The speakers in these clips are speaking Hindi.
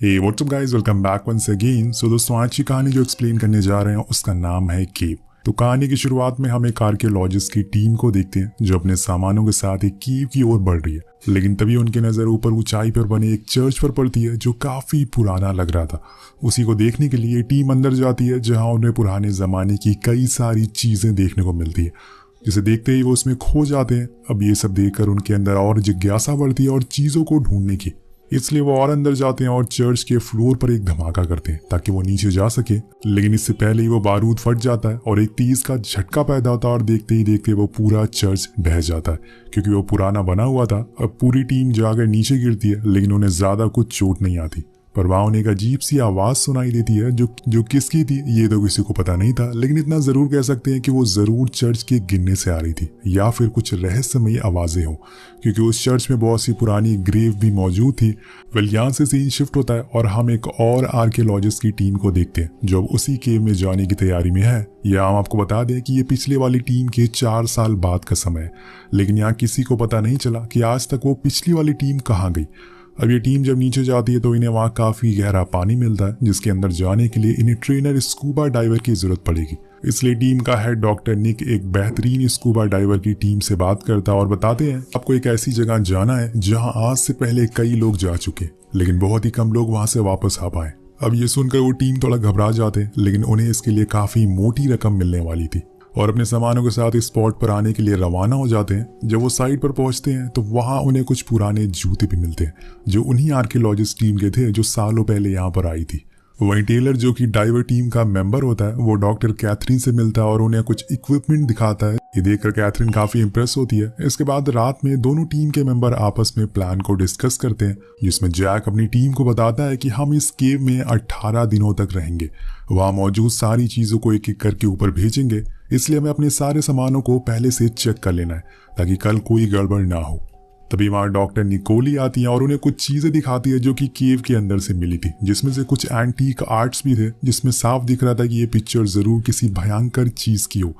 हे what's up guys, welcome back once again. So दोस्तों, आज की कहानी जो एक्सप्लेन करने जा रहे हैं उसका नाम है केव। तो कहानी की शुरुआत में हम एक आर्कियोलॉजिस्ट की टीम को देखते हैं जो अपने सामानों के साथ एक केव की ओर बढ़ रही है। लेकिन तभी उनकी नज़र ऊपर ऊंचाई पर बने एक चर्च पर पड़ती है जो काफ़ी पुराना लग रहा था। उसी को देखने के लिए टीम अंदर जाती है जहाँ उन्हें पुराने ज़माने की कई सारी चीज़ें देखने को मिलती है, जिसे देखते ही वो उसमें खो जाते हैं। अब ये सब देखकर उनके अंदर और जिज्ञासा बढ़ती है और चीज़ों को ढूंढने की, इसलिए वो और अंदर जाते हैं और चर्च के फ्लोर पर एक धमाका करते हैं ताकि वो नीचे जा सके। लेकिन इससे पहले ही वो बारूद फट जाता है और एक तेज का झटका पैदा होता है और देखते ही देखते वो पूरा चर्च ढह जाता है। क्योंकि वो पुराना बना हुआ था, अब पूरी टीम जाकर नीचे गिरती है, लेकिन उन्हें ज्यादा कुछ चोट नहीं आती। पर वहां उन्हें एक अजीब सी आवाज सुनाई देती है जो किसकी थी ये तो किसी को पता नहीं था, लेकिन इतना जरूर कह सकते हैं कि वो जरूर चर्च के गिरने से आ रही थी या फिर कुछ रहस्यमयी आवाजें हों, क्योंकि उस चर्च में बहुत सी पुरानी ग्रेव भी मौजूद थी। यहाँ से सीन शिफ्ट होता है और हम एक और आर्कियोलॉजिस्ट की टीम को देखते हैं जो अब उसी केव में जाने की तैयारी में है। या हम आपको बता दें कि ये पिछले वाली टीम के 4 साल बाद का समय है, लेकिन यहाँ किसी को पता नहीं चला कि आज तक वो पिछली वाली टीम कहाँ गई। अब ये टीम जब नीचे जाती है तो इन्हें वहाँ काफ़ी गहरा पानी मिलता है, जिसके अंदर जाने के लिए इन्हें ट्रेनर स्कूबा डाइवर की जरूरत पड़ेगी। इसलिए टीम का हेड डॉक्टर निक एक बेहतरीन स्कूबा डाइवर की टीम से बात करता है और बताते हैं आपको एक ऐसी जगह जाना है जहाँ आज से पहले कई लोग जा चुके, लेकिन बहुत ही कम लोग वहाँ से वापस आ पाए। अब ये सुनकर वो टीम थोड़ा घबरा जाते हैं, लेकिन उन्हें इसके लिए काफ़ी मोटी रकम मिलने वाली थी और अपने सामानों के साथ इस स्पॉट पर आने के लिए रवाना हो जाते हैं। जब वो साइट पर पहुंचते हैं तो वहां उन्हें कुछ पुराने जूते भी मिलते हैं जो उन्हीं आर्कियोलॉजिस्ट टीम के थे जो सालों पहले यहाँ पर आई थी। वहीं टेलर जो कि डाइवर टीम का मेंबर होता है, वो डॉक्टर कैथरीन से मिलता है और उन्हें कुछ इक्विपमेंट दिखाता है। ये देखकर कैथरीन काफी इंप्रेस होती है। इसके बाद रात में दोनों टीम के मेंबर आपस में प्लान को डिस्कस करते हैं, जिसमें जैक अपनी टीम को बताता है कि हम इस केव में 18 दिनों तक रहेंगे, वहां मौजूद सारी चीजों को एक एक करके ऊपर भेजेंगे, इसलिए हमें अपने सारे सामानों को पहले से चेक कर लेना है ताकि कल कोई गड़बड़ ना हो। तभी वहां डॉक्टर निकोली आती है और उन्हें कुछ चीजें दिखाती है जो कि केव के अंदर से मिली थी, जिसमें से कुछ एंटीक आर्ट्स भी थे, जिसमें साफ दिख रहा था कि ये पिक्चर जरूर किसी भयंकर चीज की हो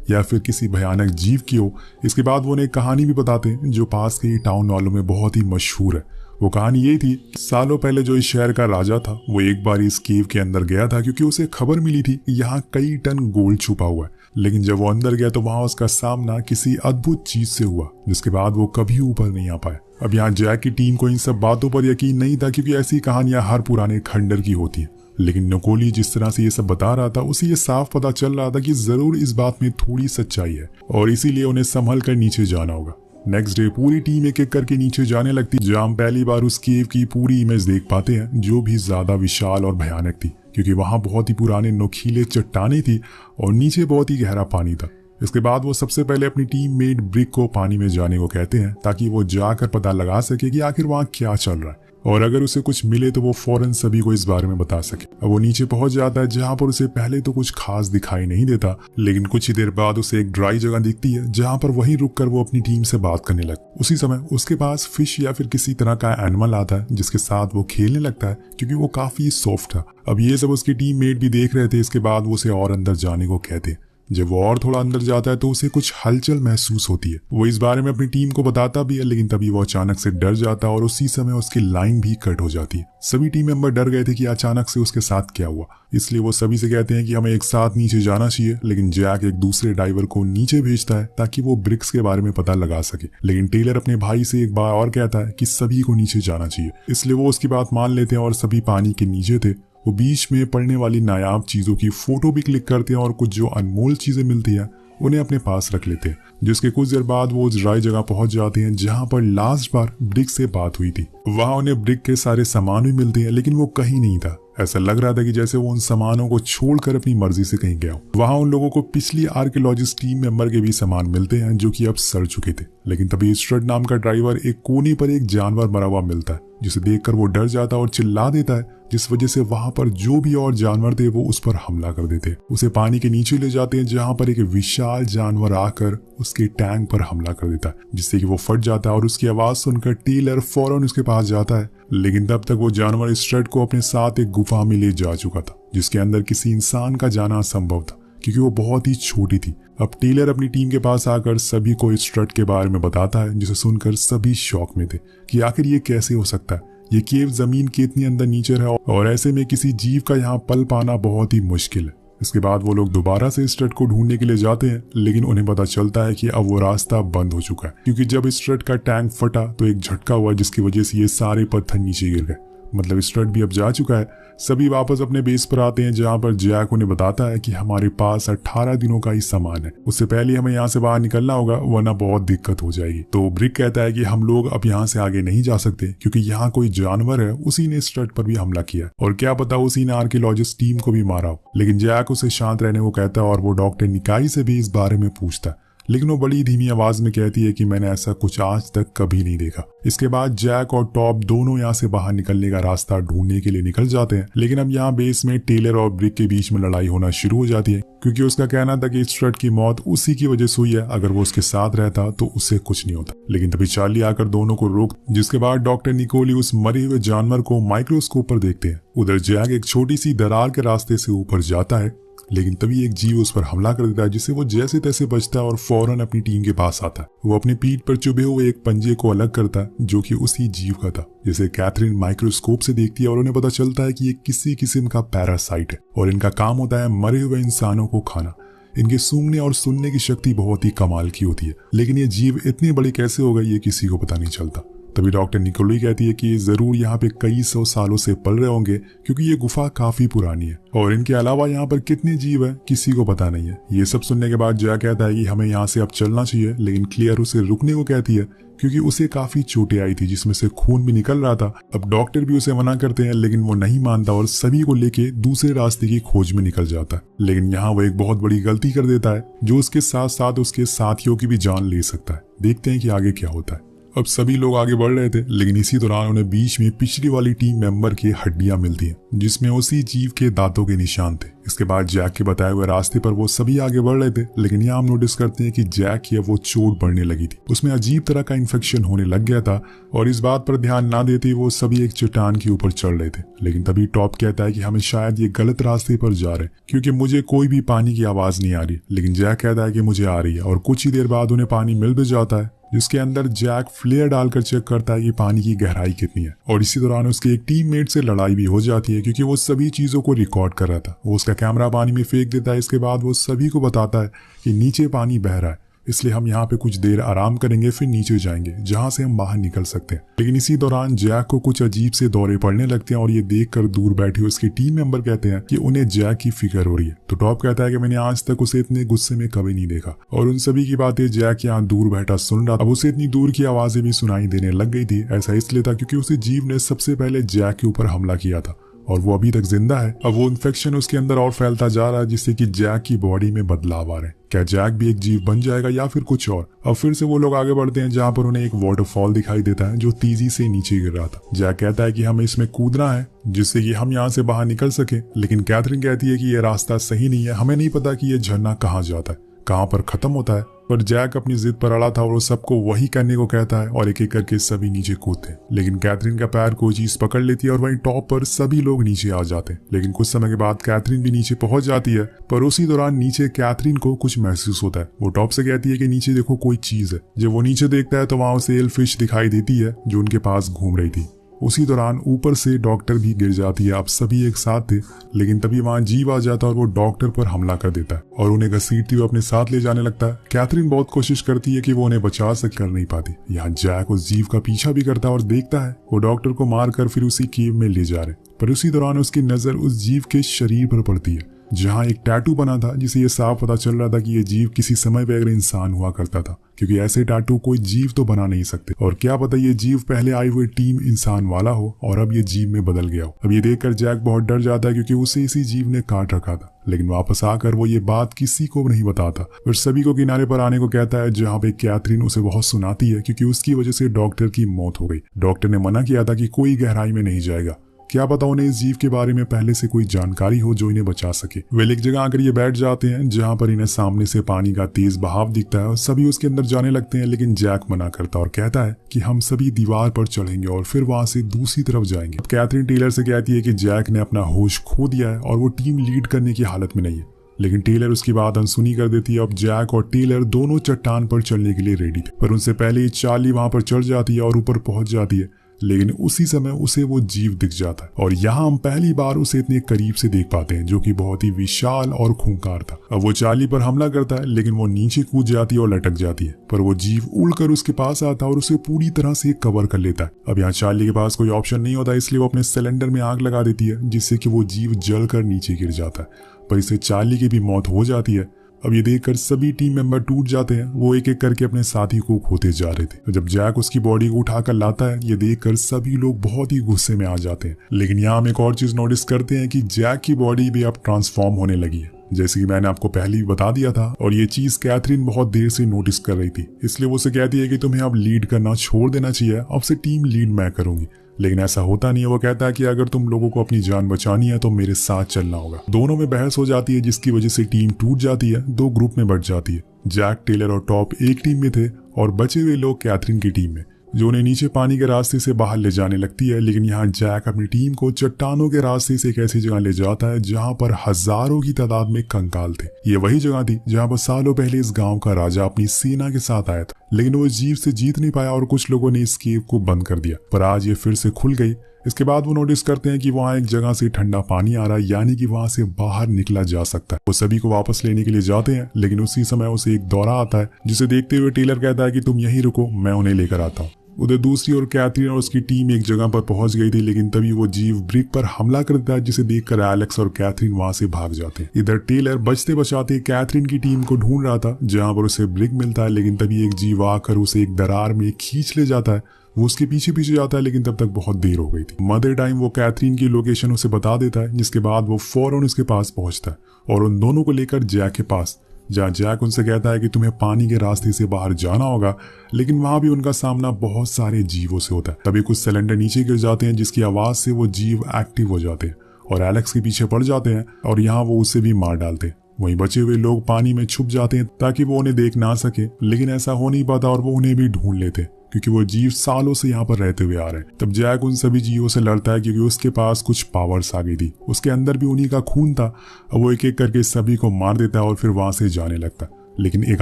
या फिर किसी भयानक जीव की हो। इसके बाद वो उन्हें एक कहानी भी बताते हैं जो पास के टाउन वालों में बहुत ही मशहूर है। वो कहानी ये थी, सालों पहले जो इस शहर का राजा था वो एक बार इस केव के अंदर गया था क्योंकि उसे खबर मिली थी यहाँ कई टन गोल्ड छुपा हुआ है। लेकिन जब वो अंदर गया तो वहां उसका सामना किसी अद्भुत चीज से हुआ, जिसके बाद वो कभी ऊपर नहीं आ पाया। अब यहाँ जैक की टीम को इन सब बातों पर यकीन नहीं था क्योंकि ऐसी कहानियां हर पुराने खंडर की होती है, लेकिन निकोली जिस तरह से ये सब बता रहा था उसे ये साफ पता चल रहा था कि जरूर इस बात में थोड़ी सच्चाई है और इसीलिए उन्हें संभल कर नीचे जाना होगा। नेक्स्ट डे पूरी टीम एक एक करके नीचे जाने लगती, जहाँ हम पहली बार उस केव की पूरी इमेज देख पाते हैं जो भी ज्यादा विशाल और भयानक थी, क्योंकि वहां बहुत ही पुराने नुकीले चट्टानें थी और नीचे बहुत ही गहरा पानी था। इसके बाद वो सबसे पहले अपनी टीम मेट ब्रिक को पानी में जाने को कहते हैं ताकि वो जाकर पता लगा सके कि आखिर वहाँ क्या चल रहा है और अगर उसे कुछ मिले तो वो फौरन सभी को इस बारे में बता सके। अब वो नीचे पहुंच जाता है जहां पर उसे पहले तो कुछ खास दिखाई नहीं देता, लेकिन कुछ ही देर बाद उसे एक ड्राई जगह दिखती है जहां पर वहीं रुककर वो अपनी टीम से बात करने लगता। उसी समय उसके पास फिश या फिर किसी तरह का एनिमल आता है जिसके साथ वो खेलने लगता है क्योंकि वो काफी सॉफ्ट था। अब ये सब उसकी टीम मेट भी देख रहे थे। इसके बाद वो उसे और अंदर जाने को कहते हैं। जब वो और थोड़ा अंदर जाता है तो उसे कुछ हलचल महसूस होती है। वो इस बारे में अपनी टीम को बताता भी है, लेकिन तभी वो अचानक से डर जाता है और उसी समय उसकी लाइन भी कट हो जाती है। सभी टीम मेंबर डर गए थे कि अचानक से उसके साथ क्या हुआ, इसलिए वो सभी से कहते हैं कि हमें एक साथ नीचे जाना चाहिए। लेकिन जैक एक दूसरे डाइवर को नीचे भेजता है ताकि वो ब्रिक्स के बारे में पता लगा सके, लेकिन टेलर अपने भाई से एक बार और कहता है कि सभी को नीचे जाना चाहिए, इसलिए वो उसकी बात मान लेते हैं और सभी पानी के नीचे थे। वो बीच में पड़ने वाली नायाब चीजों की फोटो भी क्लिक करते हैं और कुछ जो अनमोल चीजें मिलती हैं उन्हें अपने पास रख लेते हैं, जिसके कुछ देर बाद वो उस ड्राई जगह पहुंच जाते हैं जहां पर लास्ट बार ब्रिक से बात हुई थी। वहां उन्हें ब्रिक के सारे सामान भी मिलते हैं, लेकिन वो कहीं नहीं था। ऐसा लग रहा था कि जैसे वो उन सामानों को छोड़कर अपनी मर्जी से कहीं गया हो। वहां उन लोगों को पिछली आर्कियोलॉजिस्ट टीम मेंबर के भी सामान मिलते हैं जो कि अब सड़ चुके थे, लेकिन तभी स्ट्रट नाम का ड्राइवर एक कोने पर एक जानवर मरा हुआ मिलता है, जिसे देखकर वो डर जाता है और चिल्ला देता है, जिस वजह से वहां पर जो भी और जानवर थे वो उस पर हमला कर देते। उसे पानी के नीचे ले जाते हैं जहां पर एक विशाल जानवर आकर उसके टैंक पर हमला कर देता है, जिससे कि वो फट जाता है और उसकी आवाज सुनकर टेलर फौरन उसके पास जाता है। लेकिन तब तक वो जानवर स्ट्रट को अपने साथ एक गुफा में ले जा चुका था, जिसके अंदर किसी इंसान का जाना असंभव था क्योंकि वो बहुत ही छोटी थी। अब टेलर अपनी टीम के पास आकर सभी को स्ट्रट के बारे में बताता है, जिसे सुनकर सभी शॉक में थे कि आखिर ये कैसे हो सकता है। ये केव जमीन के इतनी अंदर नीचे है और ऐसे में किसी जीव का यहाँ पल पाना बहुत ही मुश्किल है। इसके बाद वो लोग दोबारा से स्ट्रट को ढूंढने के लिए जाते हैं, लेकिन उन्हें पता चलता है कि अब वो रास्ता बंद हो चुका है, क्योंकि जब स्ट्रट का टैंक फटा तो एक झटका हुआ जिसकी वजह से ये सारे पत्थर नीचे गिर गए। मतलब स्ट्रट भी अब जा चुका है। सभी वापस अपने बेस पर आते हैं, जहाँ पर जैक उन्हें बताता है कि हमारे पास 18 दिनों का ही सामान है, उससे पहले हमें यहाँ से बाहर निकलना होगा वरना बहुत दिक्कत हो जाएगी। तो ब्रिक कहता है कि हम लोग अब यहाँ से आगे नहीं जा सकते क्योंकि यहाँ कोई जानवर है, उसी ने स्ट्रट पर भी हमला किया और क्या पता उसी ने आर्कियोलॉजिस्ट टीम को भी मारा हो। लेकिन जैक उसे शांत रहने को कहता है और वो डॉक्टर निकाई से भी इस बारे में पूछता है, लेकिन वो बड़ी धीमी आवाज में कहती है कि मैंने ऐसा कुछ आज तक कभी नहीं देखा। इसके बाद जैक और टॉप दोनों यहाँ से बाहर निकलने का रास्ता ढूंढने के लिए निकल जाते हैं, लेकिन अब यहाँ बेस में टेलर और ब्रिक के बीच में लड़ाई होना शुरू हो जाती है, क्योंकि उसका कहना था कि स्ट्रट की मौत उसी की वजह से हुई है, अगर वो उसके साथ रहता तो उससे कुछ नहीं होता। लेकिन तभी चार्ली आकर दोनों को रोक, जिसके बाद डॉक्टर निकोली उस मरे हुए जानवर को माइक्रोस्कोप पर देखते हैं। उधर जैक एक छोटी सी दरार के रास्ते से ऊपर जाता है, लेकिन तभी एक जीव उस पर हमला कर देता है, जिससे वो जैसे तैसे बचता है और फौरन अपनी टीम के पास आता है। वो अपनी पीठ पर चुभे हुए एक पंजे को अलग करता है जो कि उसी जीव का था, जिसे कैथरीन माइक्रोस्कोप से देखती है और उन्हें पता चलता है कि ये किसी किस्म का पैरासाइट है और इनका काम होता है मरे हुए इंसानों को खाना। इनके सूंघने और सुनने की शक्ति बहुत ही कमाल की होती है, लेकिन ये जीव इतने बड़े कैसे हो गए ये किसी को पता नहीं चलता। तभी डॉक्टर निकोली कहती है कि ये जरूर यहाँ पे कई 100 सालों से पल रहे होंगे, क्योंकि ये गुफा काफी पुरानी है और इनके अलावा यहाँ पर कितने जीव है किसी को पता नहीं है। ये सब सुनने के बाद जैक कहता है कि हमें यहाँ से अब चलना चाहिए, लेकिन क्लियर उसे रुकने को कहती है क्योंकि उसे काफी चोटें आई थी जिसमें से खून भी निकल रहा था। अब डॉक्टर भी उसे मना करते हैं, लेकिन वो नहीं मानता और सभी को लेके दूसरे रास्ते की खोज में निकल जाता है। लेकिन यहाँ वो एक बहुत बड़ी गलती कर देता है जो उसके साथ साथ उसके साथियों की भी जान ले सकता है। देखते हैं कि आगे क्या होता है। अब सभी लोग आगे बढ़ रहे थे, लेकिन इसी दौरान उन्हें बीच में पिछली वाली टीम मेंबर की हड्डियां मिलती हैं, जिसमें उसी जीव के दांतों के निशान थे। इसके बाद जैक के बताए हुए रास्ते पर वो सभी आगे बढ़ रहे थे, लेकिन यहाँ हम नोटिस करते हैं कि जैक की वो चोट बढ़ने लगी थी, उसमें अजीब तरह का इन्फेक्शन होने लग गया था और इस बात पर ध्यान ना देते वो सभी एक चट्टान के ऊपर चढ़ रहे थे। लेकिन तभी टॉप कहता है कि हमें शायद ये गलत रास्ते पर जा रहे हैं, क्योंकि मुझे कोई भी पानी की आवाज नहीं आ रही। लेकिन जैक कहता है कि मुझे आ रही है और कुछ ही देर बाद उन्हें पानी मिल भी जाता है, जिसके अंदर जैक फ्लेयर डालकर चेक करता है कि पानी की गहराई कितनी है। और इसी दौरान उसके एक टीममेट से लड़ाई भी हो जाती है, क्योंकि वो सभी चीजों को रिकॉर्ड कर रहा था। वो उसका कैमरा पानी में फेंक देता है। इसके बाद वो सभी को बताता है कि नीचे पानी बह रहा है, इसलिए हम यहाँ पे कुछ देर आराम करेंगे, फिर नीचे जाएंगे जहाँ से हम बाहर निकल सकते हैं। लेकिन इसी दौरान जैक को कुछ अजीब से दौरे पड़ने लगते हैं और ये देखकर दूर बैठे उसके टीम मेंबर कहते हैं कि उन्हें जैक की फिक्र हो रही है। तो टॉप कहता है कि मैंने आज तक उसे इतने गुस्से में कभी नहीं देखा। और उन सभी की बातें जैक यहाँ दूर बैठा सुन रहा था। अब उसे इतनी दूर की आवाजें भी सुनाई देने लग गई थी। ऐसा इसलिए था क्योंकि उसे जीव ने सबसे पहले जैक के ऊपर हमला किया था और वो अभी तक जिंदा है। अब वो इन्फेक्शन उसके अंदर और फैलता जा रहा है, जिससे कि जैक की बॉडी में बदलाव आ रहे हैं। क्या जैक भी एक जीव बन जाएगा या फिर कुछ और? अब फिर से वो लोग आगे बढ़ते हैं, जहाँ पर उन्हें एक वाटरफॉल दिखाई देता है जो तेजी से नीचे गिर रहा था। जैक कहता है कि हमें इसमें कूदना है जिससे कि हम यहाँ से बाहर निकल सके, लेकिन कैथरीन कहती है कि ये रास्ता सही नहीं है, हमें नहीं पता कि ये झरना कहाँ जाता है, कहाँ पर खत्म होता है। पर जैक अपनी जिद पर अड़ा था और वो सबको वही करने को कहता है और एक एक करके सभी नीचे कूदते हैं। लेकिन कैथरीन का पैर कोई चीज पकड़ लेती है और वहीं टॉप पर सभी लोग नीचे आ जाते हैं। लेकिन कुछ समय के बाद कैथरीन भी नीचे पहुंच जाती है, पर उसी दौरान नीचे कैथरीन को कुछ महसूस होता है। वो टॉप से कहती है कि नीचे देखो कोई चीज है। जब वो नीचे देखता है तो वहां उसे एल फिश दिखाई देती है जो उनके पास घूम रही थी। उसी दौरान ऊपर से डॉक्टर भी गिर जाती है। अब सभी एक साथ थे, लेकिन तभी वहां जीव आ जाता है और वो डॉक्टर पर हमला कर देता है और उन्हें घसीटती हुए अपने साथ ले जाने लगता है। कैथरीन बहुत कोशिश करती है कि वो उन्हें बचा सके, कर नहीं पाती। यहाँ जैक उस जीव का पीछा भी करता है और देखता है वो डॉक्टर को मारकर फिर उसी केव में ले जा रहे। पर उसी दौरान उसकी नजर उस जीव के शरीर पर पड़ती है जहाँ एक टैटू बना था, जिसे ये साफ पता चल रहा था कि ये जीव किसी समय पे अगर इंसान हुआ करता था, क्योंकि ऐसे टैटू कोई जीव तो बना नहीं सकते। और क्या पता ये जीव पहले आई हुई टीम इंसान वाला हो और अब ये जीव में बदल गया हो। अब ये देखकर जैक बहुत डर जाता है क्योंकि उसे इसी जीव ने काट रखा था। लेकिन वापस आकर वो ये बात किसी को नहीं बताता, फिर सभी को किनारे पर आने को कहता है, जहाँ पे कैथरीन उसे बहुत सुनाती है क्योंकि उसकी वजह से डॉक्टर की मौत हो गई। डॉक्टर ने मना किया था कि कोई गहराई में नहीं जाएगा, क्या पता उन्हें इस जीव के बारे में पहले से कोई जानकारी हो जो इन्हें बचा सके। वे एक जगह आकर ये बैठ जाते हैं जहाँ पर इन्हें सामने से पानी का तेज बहाव दिखता है और सभी उसके अंदर जाने लगते हैं। लेकिन जैक मना करता और कहता है कि हम सभी दीवार पर चढ़ेंगे और फिर वहां से दूसरी तरफ जाएंगे। अब कैथरीन टेलर से कहती है कि जैक ने अपना होश खो दिया है और वो टीम लीड करने की हालत में नहीं है। लेकिन टेलर उसकी बात अनसुनी कर देती है। अब जैक और टेलर दोनों चट्टान पर चलने के लिए रेडी थे, पर उनसे पहले चार्ली वहां पर चढ़ जाती है और ऊपर पहुंच जाती है। लेकिन उसी समय उसे वो जीव दिख जाता है और यहाँ हम पहली बार उसे इतने करीब से देख पाते हैं, जो कि बहुत ही विशाल और खूंखार था। अब वो चार्ली पर हमला करता है, लेकिन वो नीचे कूद जाती है और लटक जाती है, पर वो जीव उड़कर उसके पास आता है और उसे पूरी तरह से कवर कर लेता है। अब यहाँ चार्ली के पास कोई ऑप्शन नहीं होता, इसलिए वो अपने सिलेंडर में आग लगा देती है, जिससे कि वो जीव जलकर नीचे गिर जाता है, पर इससे चार्ली की भी मौत हो जाती है। अब ये देखकर सभी टीम मेंबर टूट जाते हैं। वो एक एक करके अपने साथी को खोते जा रहे थे। जब जैक उसकी बॉडी को उठाकर लाता है, ये देखकर सभी लोग बहुत ही गुस्से में आ जाते हैं। लेकिन यहाँ हम एक और चीज नोटिस करते हैं कि जैक की बॉडी भी अब ट्रांसफॉर्म होने लगी है, जैसे कि मैंने आपको पहले ही बता दिया था। और ये चीज कैथरीन बहुत देर से नोटिस कर रही थी, इसलिए वो उसे कहती है कि तुम्हें अब लीड करना छोड़ देना चाहिए, अब से टीम लीड मैं करूंगी। लेकिन ऐसा होता नहीं है। वो कहता है कि अगर तुम लोगों को अपनी जान बचानी है तो मेरे साथ चलना होगा। दोनों में बहस हो जाती है, जिसकी वजह से टीम टूट जाती है, दो ग्रुप में बंट जाती है। जैक, टेलर और टॉप एक टीम में थे और बचे हुए लोग कैथरीन की टीम में, जो उन्हें नीचे पानी के रास्ते से बाहर ले जाने लगती है। लेकिन यहाँ जैक अपनी टीम को चट्टानों के रास्ते से एक ऐसी जगह ले जाता है जहाँ पर हजारों की तादाद में कंकाल थे। ये वही जगह थी जहाँ पर सालों पहले इस गांव का राजा अपनी सेना के साथ आया था, लेकिन वो जीव से जीत नहीं पाया और कुछ लोगों ने इस केव को बंद कर दिया। पर आज ये फिर से खुल गई। इसके बाद वो नोटिस करते हैं कि वहाँ एक जगह से ठंडा पानी आ रहा है, यानी कि वहाँ से बाहर निकला जा सकता है। वो सभी को वापस लेने के लिए जाते हैं, लेकिन उसी समय उसे एक दौरा आता है, जिसे देखते हुए टेलर कहता है कि तुम यहीं रुको, मैं उन्हें लेकर आता हूँ। उधर दूसरी ओर कैथरीन और उसकी टीम एक जगह पर पहुंच गई थी, लेकिन तभी वो जीव ब्रिक पर हमला कर देता है, जिसे देखकर एलेक्स और कैथरीन वहां से भाग जाते हैं। इधर टेलर बचते बचाते कैथरीन की टीम को ढूंढ रहा था, जहां पर उसे ब्रिक मिलता है, लेकिन तभी एक जीव आकर उसे एक दरार में खींच ले जाता है। वो उसके पीछे पीछे जाता है, लेकिन तब तक बहुत देर हो गई थी। मदर टाइम वो कैथरीन की लोकेशन उसे बता देता है, जिसके बाद वो फौरन उसके पास पहुंचता है और उन दोनों को लेकर जैक के पास, जहाँ जैक उनसे कहता है कि तुम्हें पानी के रास्ते से बाहर जाना होगा, लेकिन वहां भी उनका सामना बहुत सारे जीवों से होता है। तभी कुछ सिलेंडर नीचे गिर जाते हैं, जिसकी आवाज से वो जीव एक्टिव हो जाते हैं और एलेक्स के पीछे पड़ जाते हैं और यहाँ वो उसे भी मार डालते हैं। वहीं बचे हुए लोग पानी में छुप जाते हैं ताकि वो उन्हें देख ना सके, लेकिन ऐसा हो नहीं पाता और वो उन्हें भी ढूंढ लेते हैं, क्योंकि वो जीव सालों से यहाँ पर रहते हुए आ रहे हैं। तब जैक उन सभी जीवों से लड़ता है, क्योंकि उसके पास कुछ पावर्स आ गई थी। उसके अंदर भी उन्हीं का खून था। अब वो एक एक करके सभी को मार देता है और फिर वहां से जाने लगता है। लेकिन एक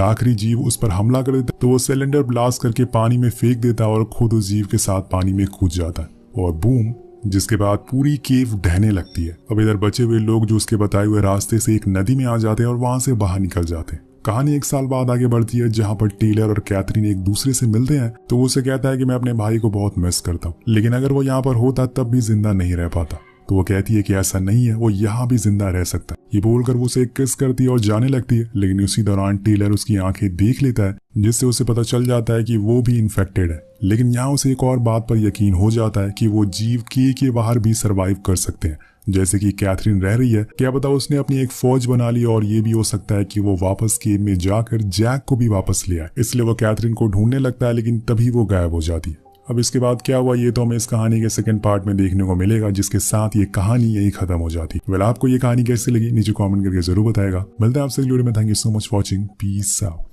आखिरी जीव उस पर हमला कर देता है, तो वो सिलेंडर ब्लास्ट करके पानी में फेंक देता है और खुद उस जीव के साथ पानी में कूद जाता है और बूम, जिसके बाद पूरी केव ढहने लगती है। अब इधर बचे हुए लोग जो उसके बताए हुए रास्ते से एक नदी में आ जाते हैं और वहां से बाहर निकल जाते हैं। कहानी एक साल बाद आगे बढ़ती है, जहां पर टेलर और कैथरीन एक दूसरे से मिलते हैं, तो वो उसे कहता है कि मैं अपने भाई को बहुत मिस करता हूँ, लेकिन अगर वो यहाँ पर होता तब भी जिंदा नहीं रह पाता। तो वो कहती है कि ऐसा नहीं है, वो यहाँ भी जिंदा रह सकता है। ये बोलकर वो उसे किस करती है और जाने लगती है, लेकिन उसी दौरान टेलर उसकी आंखें देख लेता है, जिससे उसे पता चल जाता है कि वो भी इन्फेक्टेड है। लेकिन यहाँ उसे एक और बात पर यकीन हो जाता है कि वो जीव के बाहर भी सरवाइव कर सकते हैं। जैसे कि कैथरीन रह रही है, क्या पता उसने अपनी एक फौज बना ली और ये भी हो सकता है कि वो वापस केव में जाकर जैक को भी वापस ले आए। इसलिए वो कैथरीन को ढूंढने लगता है, लेकिन तभी वो गायब हो जाती है। अब इसके बाद क्या हुआ ये तो हमें इस कहानी के सेकंड पार्ट में देखने को मिलेगा, जिसके साथ ये कहानी यही खत्म हो जाती है। वेल, आपको ये कहानी कैसी लगी नीचे कमेंट करके जरूर बताएगा। मिलते हैं आपसे अगली वीडियो में। Thank you so much watching. Peace out.